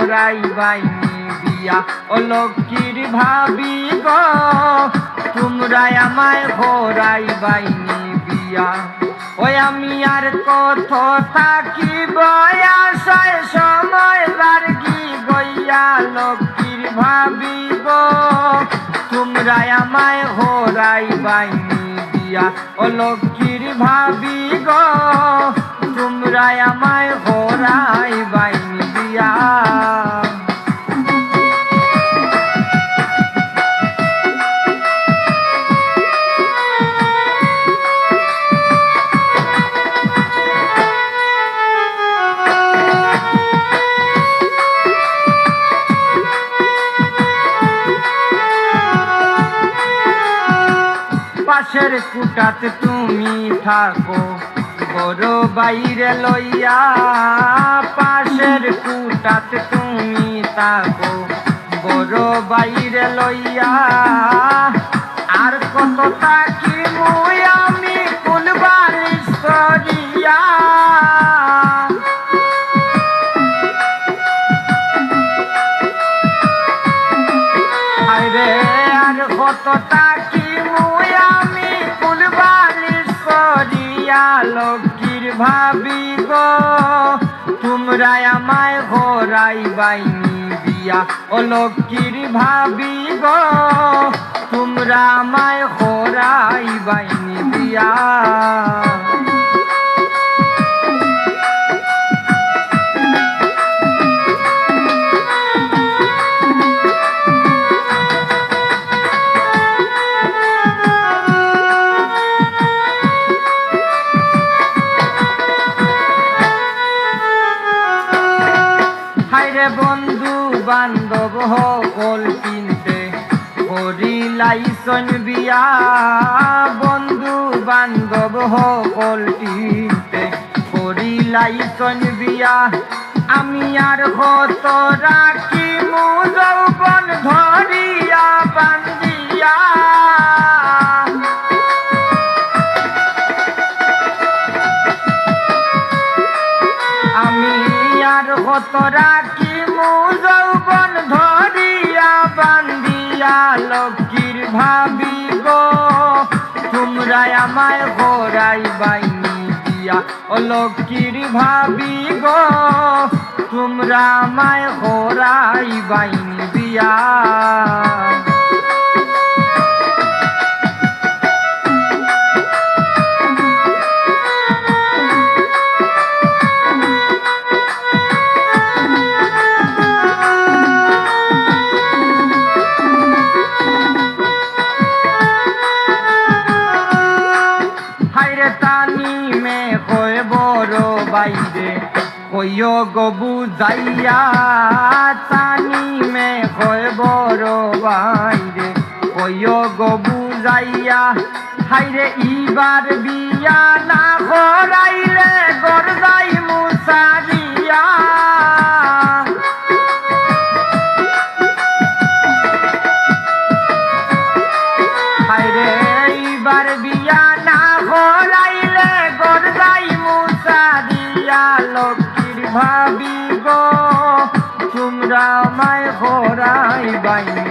হরাই বাইনি বিয়া ও লক্ষ্মীর ভাবি গো তোমরা আমায় হরাই বাইনি বিয়া ওই আমি আর কত থাকিব আশায় সময় লাগি গইয়া লক্ষ্মীর ভাবি গো তোমরা আমায় হরাই বাইনি বিয়া ও লক্ষ্মীর ভাবি গো তোমরা আমায় হরাই বাইনি বিয়া পাশের কুটাতে তুমি থাকো বড় বাইরে লইয়া পাশের কুটাতে তুমি থাকো বড় বাইরে লইয়া আর কত থাকি মুই আমি কুলবালিশ করিয়া আরে আর কত থাকি মুই আমি কুলবালিশ করিয়া লক্ষ্মীর ভাবি গো তোমরা আমায় হরাই বাইনি বিয়া ও লক্ষ্মীর ভাবি গো তোমরা আমায় হরাই বাইনি বিয়া বন্ধু বান্ধব হল কিনতে করিলাইছন বিয়া বন্ধু বান্ধব হল কিনতে করিলাইছন বিয়া আমি আর কত রাখি যৌবন ধরিয়া বান্ধিয়া আমি আর কত রাখি যৌবন ধরিয়া বান্ধিয়া লক্ষ্মীর ভাবি গো তোমরা আমায় হরাই বাইনি বিয়া ও লক্ষ্মীর ভাবি গো তোমরা আমায় হরাই বাইনি বিয়া বাইরে কইও গো বুঝাইয়া তানি মে হয় বড় বাইরে কইও গো বুঝাইয়া হাইরে ইবার বিয়া না হরাইলে গরদাই মুসারিয়া হাইরে ইবার বিয়া না হরাইলে গরদাই মুসারিয়া লক্ষ্মীর ভাবি গো তোমরা আমায় হরাই বাইনি